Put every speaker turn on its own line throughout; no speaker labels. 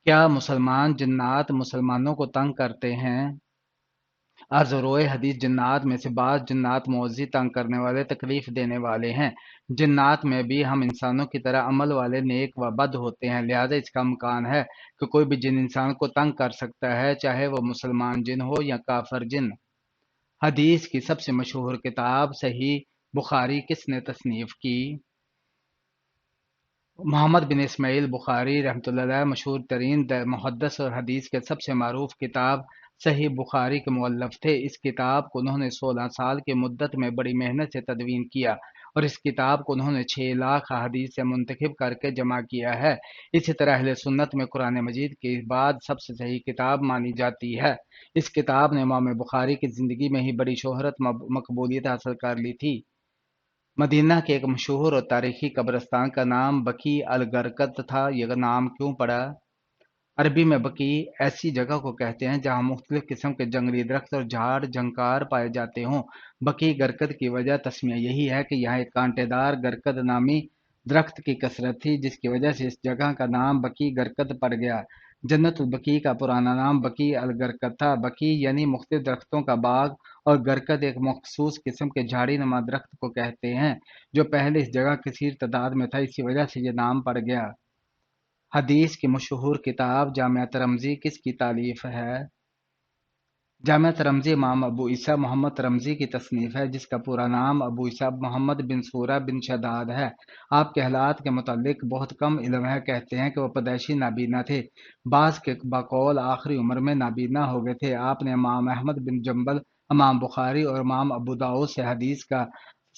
کیا مسلمان جنات مسلمانوں کو تنگ کرتے ہیں؟ از روئے حدیث جنات میں سے بعض جنات معوضی تنگ کرنے والے تکلیف دینے والے ہیں۔ جنات میں بھی ہم انسانوں کی طرح عمل والے نیک و بد ہوتے ہیں، لہذا اس کا امکان ہے کہ کوئی بھی جن انسان کو تنگ کر سکتا ہے، چاہے وہ مسلمان جن ہو یا کافر جن۔ حدیث کی سب سے مشہور کتاب صحیح بخاری کس نے تصنیف کی؟ محمد بن اسماعیل بخاری رحمۃ اللہ علیہ مشہور ترین محدث اور حدیث کے سب سے معروف کتاب صحیح بخاری کے مؤلف تھے۔ اس کتاب کو انہوں نے 16 سال کی مدت میں بڑی محنت سے تدوین کیا اور اس کتاب کو انہوں نے 6 لاکھ احادیث سے منتخب کر کے جمع کیا ہے۔ اسی طرح اہل سنت میں قرآن مجید کے بعد سب سے صحیح کتاب مانی جاتی ہے۔ اس کتاب نے امام بخاری کی زندگی میں ہی بڑی شہرت مقبولیت حاصل کر لی تھی۔ مدینہ کے ایک مشہور اور تاریخی قبرستان کا نام بقیع الغرقد تھا۔ یہ نام کیوں پڑا؟ عربی میں بقیع ایسی جگہ کو کہتے ہیں جہاں مختلف قسم کے جنگلی درخت اور جھاڑ جھنکار پائے جاتے ہوں۔ بقیع غرقد کی وجہ تسمیہ یہی ہے کہ یہاں ایک کانٹے دار غرقد نامی درخت کی کثرت تھی، جس کی وجہ سے اس جگہ کا نام بقیع غرقد پڑ گیا۔ جنت البقیع کا پرانا نام بقیع الغرقد تھا۔ بقیع یعنی مختلف درختوں کا باغ اور غرقد ایک مخصوص قسم کے جھاڑی نما درخت کو کہتے ہیں جو پہلے اس جگہ کثیر تعداد میں تھا، اسی وجہ سے یہ نام پڑ گیا۔ حدیث کی مشہور کتاب جامع ترمذی کس کی تالیف ہے؟ جامع ترمذی امام ابو عیسیٰ محمد ترمذی کی تصنیف ہے، جس کا پورا نام ابو عیسیٰ محمد بن سورہ بن شداد ہے۔ آپ کے حالات کے متعلق بہت کم علم ہے۔ کہتے ہیں کہ وہ پیدائشی نابینا تھے، بعض کے بقول آخری عمر میں نابینا ہو گئے تھے۔ آپ نے امام احمد بن جنبل، امام بخاری اور امام ابو داؤد سے حدیث کا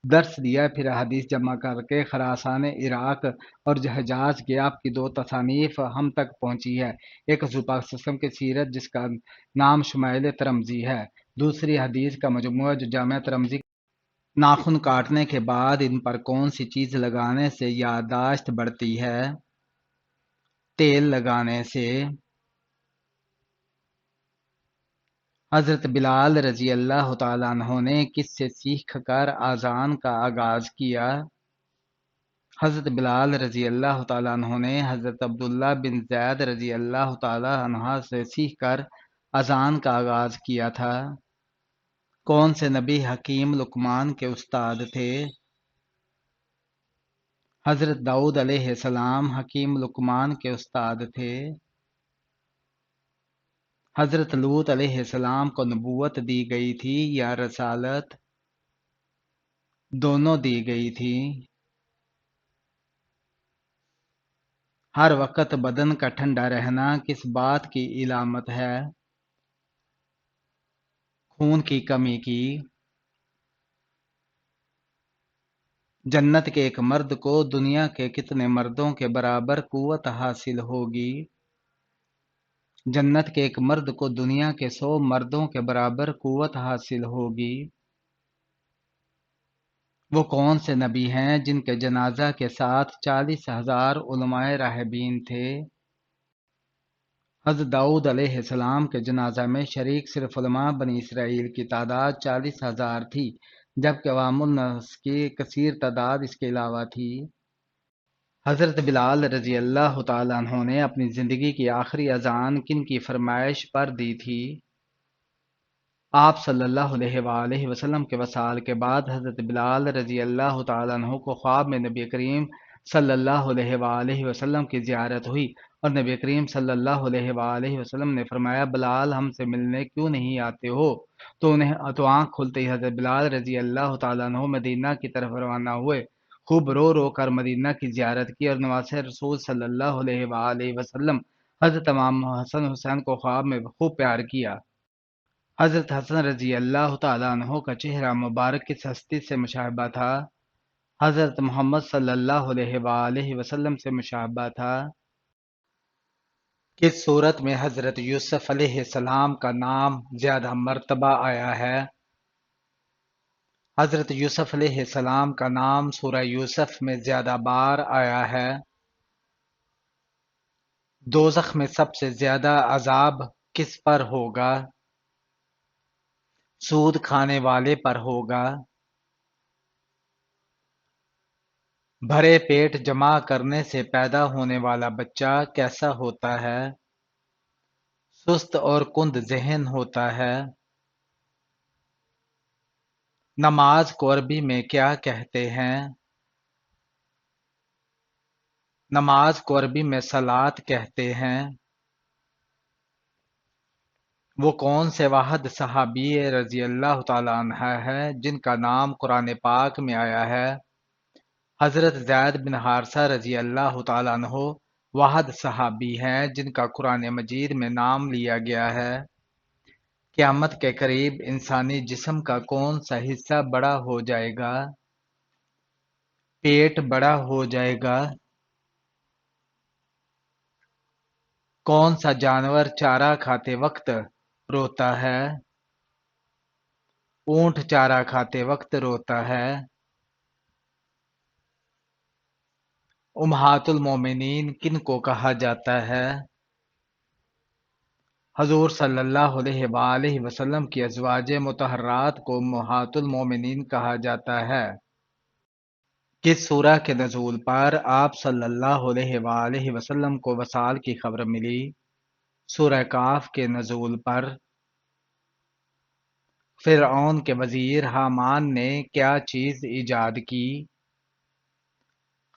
درس دیا، پھر حدیث جمع کر کے خراسان عراق اور حجاز کی آپ کی 2 تصانیف ہم تک پہنچی ہے۔ ایک حضور پاک صلی اللہ علیہ وسلم کی سیرت جس کا نام شمائل ترمذی ہے، دوسری حدیث کا مجموعہ جو جامع ترمذی۔ ناخن کاٹنے کے بعد ان پر کون سی چیز لگانے سے یادداشت بڑھتی ہے؟ تیل لگانے سے۔ حضرت بلال رضی اللہ تعالیٰ عنہ نے کس سے سیکھ کر اذان کا آغاز کیا؟ حضرت بلال رضی اللہ تعالیٰ عنہ نے حضرت عبداللہ بن زید رضی اللہ تعالیٰ عنہ سے سیکھ کر اذان کا آغاز کیا تھا۔ کون سے نبی حکیم لقمان کے استاد تھے؟ حضرت داؤد علیہ السلام حکیم لقمان کے استاد تھے۔ حضرت لوط علیہ السلام کو نبوت دی گئی تھی یا رسالت؟ دونوں دی گئی تھی۔ ہر وقت بدن کا ٹھنڈا رہنا کس بات کی علامت ہے؟ خون کی کمی کی۔ جنت کے ایک مرد کو دنیا کے کتنے مردوں کے برابر قوت حاصل ہوگی؟ جنت کے ایک مرد کو دنیا کے 100 مردوں کے برابر قوت حاصل ہوگی۔ وہ کون سے نبی ہیں جن کے جنازہ کے ساتھ 40,000 علماء راہبین تھے؟ حضرت داؤد علیہ السلام کے جنازہ میں شریک صرف علماء بنی اسرائیل کی تعداد 40,000 تھی، جبکہ عوام الناس کی کثیر تعداد اس کے علاوہ تھی۔ حضرت بلال رضی اللہ تعالیٰ عنہ نے اپنی زندگی کی آخری اذان کن کی فرمائش پر دی تھی؟ آپ صلی اللہ علیہ وآلہ وسلم کے وصال کے بعد حضرت بلال رضی اللہ تعالیٰ عنہ کو خواب میں نبی کریم صلی اللہ علیہ وآلہ وسلم کی زیارت ہوئی اور نبی کریم صلی اللہ علیہ وآلہ وسلم نے فرمایا، بلال ہم سے ملنے کیوں نہیں آتے ہو؟ تو آنکھ کھلتے ہی حضرت بلال رضی اللہ تعالیٰ عنہ مدینہ کی طرف روانہ ہوئے، خوب رو رو کر مدینہ کی زیارت کی اور نواسہ رسول صلی اللہ علیہ وآلہ وسلم حضرت امام حسن حسین کو خواب میں خوب پیار کیا۔ حضرت حسن رضی اللہ تعالیٰ عنہ کا چہرہ مبارک کس ہستی سے مشابہ تھا؟ حضرت محمد صلی اللہ علیہ وآلہ وسلم سے مشابہ تھا۔ کس صورت میں حضرت یوسف علیہ السلام کا نام زیادہ مرتبہ آیا ہے؟ حضرت یوسف علیہ السلام کا نام سورہ یوسف میں زیادہ بار آیا ہے۔ دوزخ میں سب سے زیادہ عذاب کس پر ہوگا؟ سود کھانے والے پر ہوگا۔ بھرے پیٹ جمع کرنے سے پیدا ہونے والا بچہ کیسا ہوتا ہے؟ سست اور کند ذہن ہوتا ہے۔ نماز کو عربی میں کیا کہتے ہیں؟ نماز کو عربی میں صلاۃ کہتے ہیں۔ وہ کون سے واحد صحابی رضی اللہ تعالیٰ عنہ ہے جن کا نام قرآن پاک میں آیا ہے؟ حضرت زید بن حارثہ رضی اللہ تعالیٰ عنہ واحد صحابی ہیں جن کا قرآن مجید میں نام لیا گیا ہے۔ قیامت کے قریب انسانی جسم کا کون سا حصہ بڑا ہو جائے گا؟ پیٹ بڑا ہو جائے گا۔ کون سا جانور چارہ کھاتے وقت روتا ہے؟ اونٹ چارہ کھاتے وقت روتا ہے۔ امہات المومنین کن کو کہا جاتا ہے؟ حضور صلی اللہ علیہ وآلہ وسلم کی ازواج مطہرات کو امہات المومنین کہا جاتا ہے۔ کس سورہ کے نزول پر آپ صلی اللہ علیہ وآلہ وسلم کو وصال کی خبر ملی؟ سورہ کاف کے نزول پر۔ فرعون کے وزیر حامان نے کیا چیز ایجاد کی؟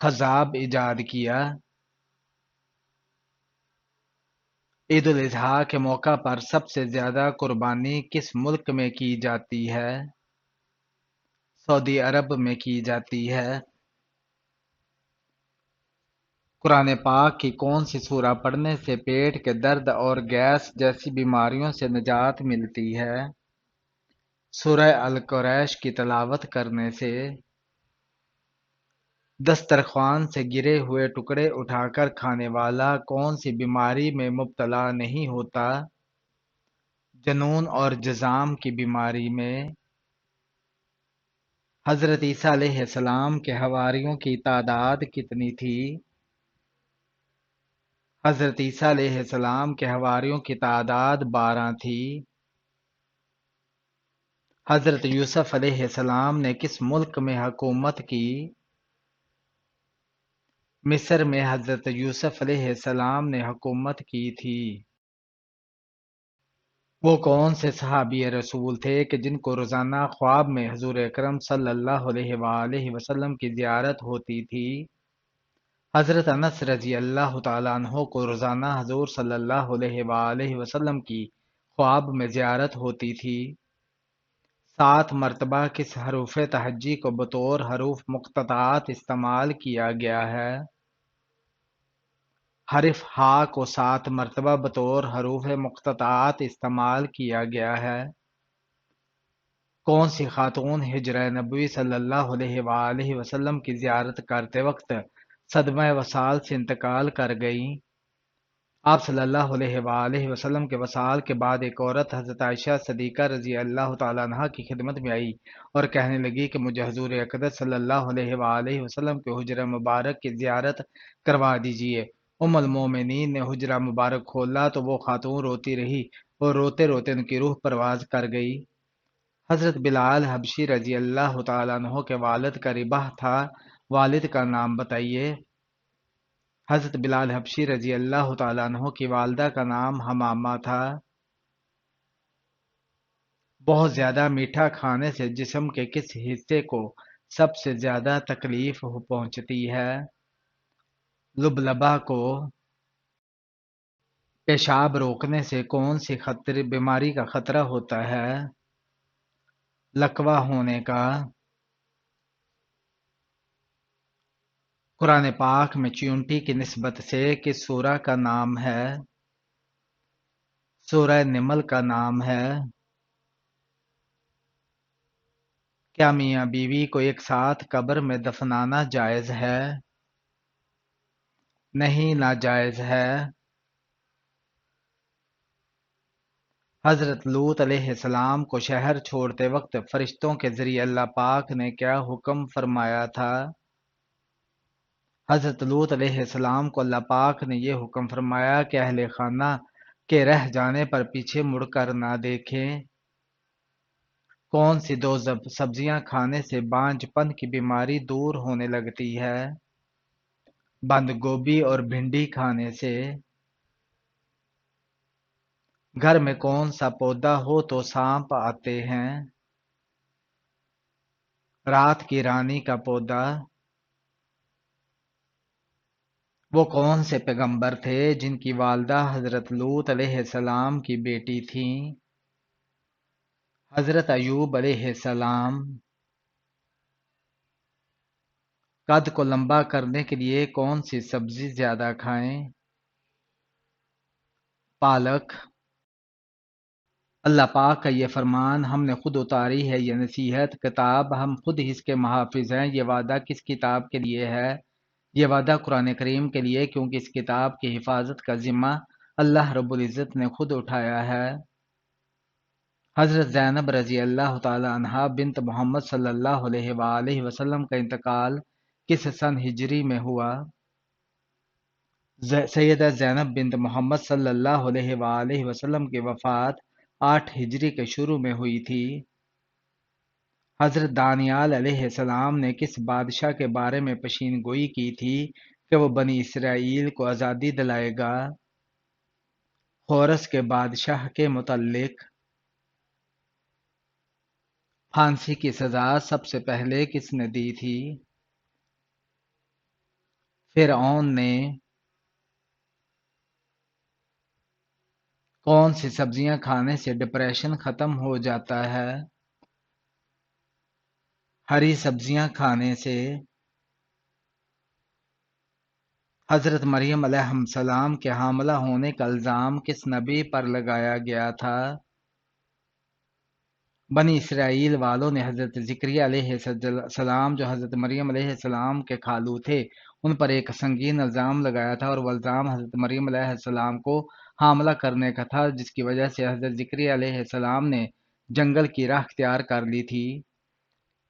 خضاب ایجاد کیا۔ عید الاضحیٰ کے موقع پر سب سے زیادہ قربانی کس ملک میں کی جاتی ہے؟ سعودی عرب میں کی جاتی ہے۔ قرآن پاک کی کون سی سورہ پڑھنے سے پیٹ کے درد اور گیس جیسی بیماریوں سے نجات ملتی ہے؟ سورہ القریش کی تلاوت کرنے سے۔ دسترخوان سے گرے ہوئے ٹکڑے اٹھا کر کھانے والا کون سی بیماری میں مبتلا نہیں ہوتا؟ جنون اور جذام کی بیماری میں۔ حضرت عیسیٰ علیہ السلام کے حواریوں کی تعداد کتنی تھی؟ حضرت عیسیٰ علیہ السلام کے حواریوں کی تعداد 12 تھی۔ حضرت یوسف علیہ السلام نے کس ملک میں حکومت کی؟ مصر میں حضرت یوسف علیہ السلام نے حکومت کی تھی۔ وہ کون سے صحابی رسول تھے کہ جن کو روزانہ خواب میں حضور اکرم صلی اللہ علیہ وآلہ وسلم کی زیارت ہوتی تھی؟ حضرت انس رضی اللہ تعالیٰ عنہ کو روزانہ حضور صلی اللہ علیہ وآلہ وسلم کی خواب میں زیارت ہوتی تھی۔ 7 مرتبہ کس حروف تہجی کو بطور حروف مقطعات استعمال کیا گیا ہے؟ حرف ہا کو 7 مرتبہ بطور حروف مقطعات استعمال کیا گیا ہے۔ کون سی خاتون ہجرہ نبوی صلی اللہ علیہ وآلہ وسلم کی زیارت کرتے وقت صدمہ وصال سے انتقال کر گئیں؟ آپ صلی اللہ علیہ وآلہ وسلم کے وصال کے بعد ایک عورت حضرت عائشہ صدیقہ رضی اللہ تعالیٰ عنہ کی خدمت میں آئی اور کہنے لگی کہ مجھے حضور اقدس صلی اللہ علیہ وآلہ وسلم کے حجرہ مبارک کی زیارت کروا دیجیے۔ ام المومنین نے حجرہ مبارک کھولا تو وہ خاتون روتی رہی اور روتے روتے ان کی روح پرواز کر گئی۔ حضرت بلال حبشی رضی اللہ تعالیٰ عنہ کے والد کا رباح تھا، والد کا نام بتائیے۔ حضرت بلال حبشی رضی اللہ تعالیٰ عنہ کی والدہ کا نام حمامہ تھا۔ بہت زیادہ میٹھا کھانے سے جسم کے کس حصے کو سب سے زیادہ تکلیف پہنچتی ہے؟ لبلبہ کو۔ پیشاب روکنے سے کون سی بیماری کا خطرہ ہوتا ہے؟ لکوہ ہونے کا۔ قرآن پاک میں چیونٹی کی نسبت سے کس سورہ کا نام ہے؟ سورہ نمل کا نام ہے۔ کیا میاں بیوی کو ایک ساتھ قبر میں دفنانا جائز ہے؟ نہیں، ناجائز ہے۔ حضرت لوط علیہ السلام کو شہر چھوڑتے وقت فرشتوں کے ذریعے اللہ پاک نے کیا حکم فرمایا تھا؟ حضرت لوط علیہ السلام کو اللہ پاک نے یہ حکم فرمایا کہ اہل خانہ کے رہ جانے پر پیچھے مڑ کر نہ دیکھیں۔ کون سی 2 سبزیاں کھانے سے بانجھ پن کی بیماری دور ہونے لگتی ہے؟ بند گوبھی اور بھنڈی کھانے سے۔ گھر میں کون سا پودا ہو تو سانپ آتے ہیں؟ رات کی رانی کا پودا۔ وہ کون سے پیغمبر تھے جن کی والدہ حضرت لوط علیہ السلام کی بیٹی تھیں؟ حضرت ایوب علیہ السلام۔ قد کو لمبا کرنے کے لیے کون سی سبزی زیادہ کھائیں؟ پالک۔ اللہ پاک کا یہ فرمان ہم نے خود اتاری ہے، یہ نصیحت کتاب ہم خود ہی اس کے محافظ ہیں۔ یہ وعدہ کس کتاب کے لیے ہے؟ یہ وعدہ قرآن کریم کے لیے، کیونکہ اس کتاب کی حفاظت کا ذمہ اللہ رب العزت نے خود اٹھایا ہے۔ حضرت زینب رضی اللہ تعالی عنہا بنت محمد صلی اللہ علیہ وآلہ وسلم کا انتقال کس سن ہجری میں ہوا؟ سیدہ زینب بنت محمد صلی اللہ علیہ وآلہ وسلم کی وفات 8 ہجری کے شروع میں ہوئی تھی۔ حضرت دانیال علیہ السلام نے کس بادشاہ کے بارے میں پیشین گوئی کی تھی کہ وہ بنی اسرائیل کو آزادی دلائے گا؟ خورس کے بادشاہ کے متعلق۔ پھانسی کی سزا سب سے پہلے کس نے دی تھی؟ فرعون نے۔ کون سی سبزیاں کھانے سے ڈپریشن ختم ہو جاتا ہے؟ ہری سبزیاں کھانے سے۔ حضرت مریم علیہ السلام کے حاملہ ہونے کا الزام کس نبی پر لگایا گیا تھا؟ بنی اسرائیل والوں نے حضرت زکریا علیہ السلام، جو حضرت مریم علیہ السلام کے خالو تھے، ان پر ایک سنگین الزام لگایا تھا، اور وہ الزام حضرت مریم علیہ السلام کو حاملہ کرنے کا تھا، جس کی وجہ سے حضرت زکریا علیہ السلام نے جنگل کی راہ اختیار کر لی تھی۔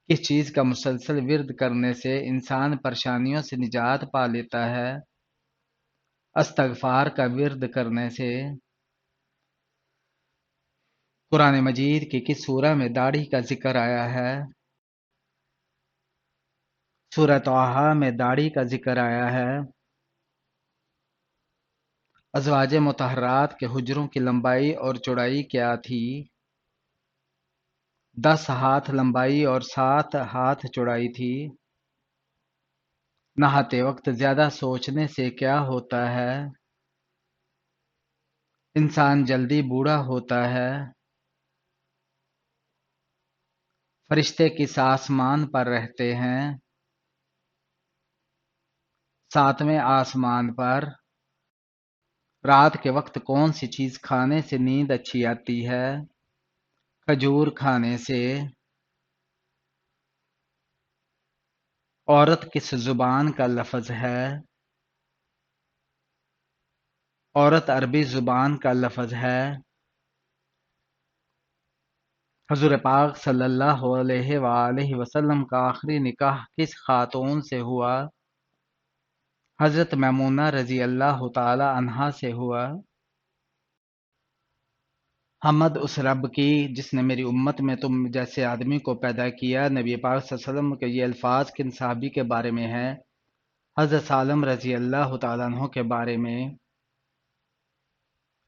کس چیز کا مسلسل ورد کرنے سے انسان پریشانیوں سے نجات پا لیتا ہے؟ استغفار کا ورد کرنے سے۔ قرآن مجید کی کس سورہ میں داڑھی کا ذکر آیا ہے؟ سورہ طٰہٰ میں داڑھی کا ذکر آیا ہے۔ ازواج مطہرات کے حجروں کی لمبائی اور چوڑائی کیا تھی؟ 10 ہاتھ لمبائی اور 7 ہاتھ چوڑائی تھی۔ نہاتے وقت زیادہ سوچنے سے کیا ہوتا ہے؟ انسان جلدی بوڑھا ہوتا ہے۔ فرشتے کس آسمان پر رہتے ہیں؟ 7ویں آسمان پر۔ رات کے وقت کون سی چیز کھانے سے نیند اچھی آتی ہے؟ کھجور کھانے سے۔ عورت کس زبان کا لفظ ہے؟ عورت عربی زبان کا لفظ ہے۔ حضور پاک صلی اللہ علیہ وآلہ وسلم کا آخری نکاح کس خاتون سے ہوا؟ حضرت میمونہ رضی اللہ تعالی عنہا سے ہوا۔ حمد اس رب کی جس نے میری امت میں تم جیسے آدمی کو پیدا کیا۔ نبی پاک صلی اللہ علیہ وسلم کے یہ الفاظ کن صحابی کے بارے میں ہیں؟ حضرت سالم رضی اللہ تعالیٰ عنہ کے بارے میں۔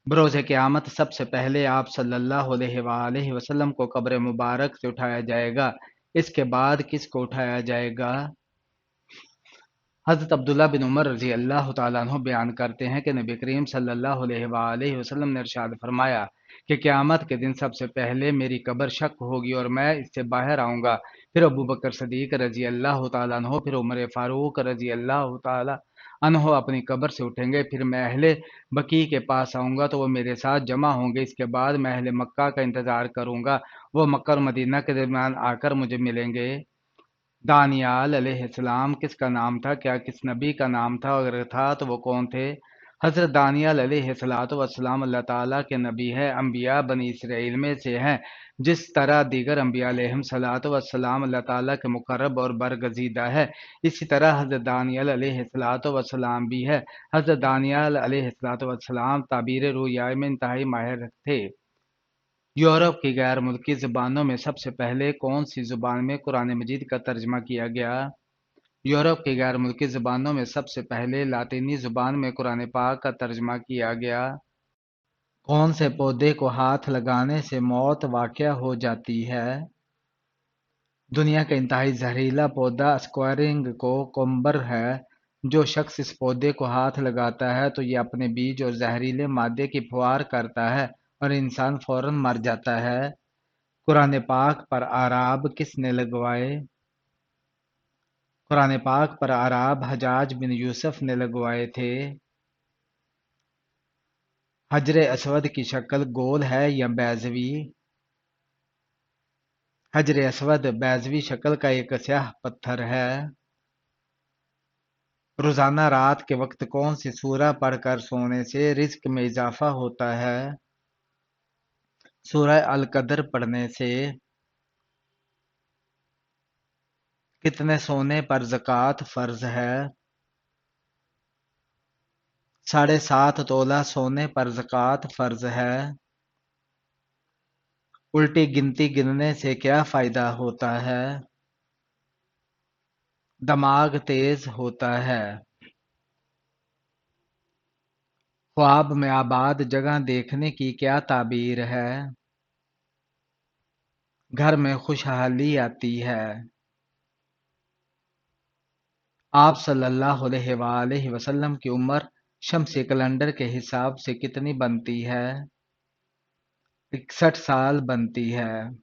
بروز قیامت سب سے پہلے آپ صلی اللہ علیہ وآلہ وسلم کو قبر مبارک سے اٹھایا جائے گا، اس کے بعد کس کو اٹھایا جائے گا؟ حضرت عبداللہ بن عمر رضی اللہ تعالیٰ عنہ بیان کرتے ہیں کہ نبی کریم صلی اللہ علیہ وآلہ وسلم نے ارشاد فرمایا کہ قیامت کے دن سب سے پہلے میری قبر شق ہوگی اور میں اس سے باہر آؤں گا، پھر ابو بکر صدیق رضی اللہ تعالیٰ عنہ، پھر عمر فاروق رضی اللہ تعالیٰ عنہ اپنی قبر سے اٹھیں گے، پھر میں اہل بقیع کے پاس آؤں گا تو وہ میرے ساتھ جمع ہوں گے، اس کے بعد میں اہل مکہ کا انتظار کروں گا، وہ مکہ اور مدینہ کے درمیان آ کر مجھے ملیں گے۔ دانیال علیہ السلام کس کا نام تھا؟ کیا کس نبی کا نام تھا؟ اگر تھا تو وہ کون تھے؟ حضرت دانیال علیہ السلام اللہ تعالیٰ کے نبی ہے، انبیاء بنی اسرائیل میں سے ہیں، جس طرح دیگر انبیاء علیہ السلام اللہ تعالیٰ کے مقرب اور برگزیدہ ہے، اسی طرح حضرت دانیال علیہ السلام بھی ہے۔ حضرت دانیال علیہ السلام تعبیر رؤیا میں انتہائی ماہر تھے۔ یورپ کی غیر ملکی زبانوں میں سب سے پہلے کون سی زبان میں قرآن مجید کا ترجمہ کیا گیا؟ یورپ کی غیر ملکی زبانوں میں سب سے پہلے لاطینی زبان میں قرآن پاک کا ترجمہ کیا گیا۔ کون سے پودے کو ہاتھ لگانے سے موت واقع ہو جاتی ہے؟ دنیا کا انتہائی زہریلا پودا اسکوائرنگ کوکمبر ہے۔ جو شخص اس پودے کو ہاتھ لگاتا ہے تو یہ اپنے بیج اور زہریلے مادے کی پھوار کرتا ہے اور انسان فوراً مر جاتا ہے۔ قرآن پاک پر اعراب کس نے لگوائے؟ قرآن پاک پر اعراب حجاج بن یوسف نے لگوائے تھے۔ حجر اسود کی شکل گول ہے یا بیضوی؟ حجر اسود بیضوی شکل کا ایک سیاہ پتھر ہے۔ روزانہ رات کے وقت کون سی سورہ پڑھ کر سونے سے رزق میں اضافہ ہوتا ہے؟ سورہ القدر پڑھنے سے۔ کتنے سونے پر زکوٰۃ فرض ہے؟ 7.5 تولہ سونے پر زکوٰۃ فرض ہے۔ الٹی گنتی گننے سے کیا فائدہ ہوتا ہے؟ دماغ تیز ہوتا ہے۔ خواب میں آباد جگہ دیکھنے کی کیا تعبیر ہے؟ گھر میں خوشحالی آتی ہے۔ آپ صلی اللہ علیہ وآلہ وسلم کی عمر شمسی کیلنڈر کے حساب سے کتنی بنتی ہے؟ 61 سال بنتی ہے۔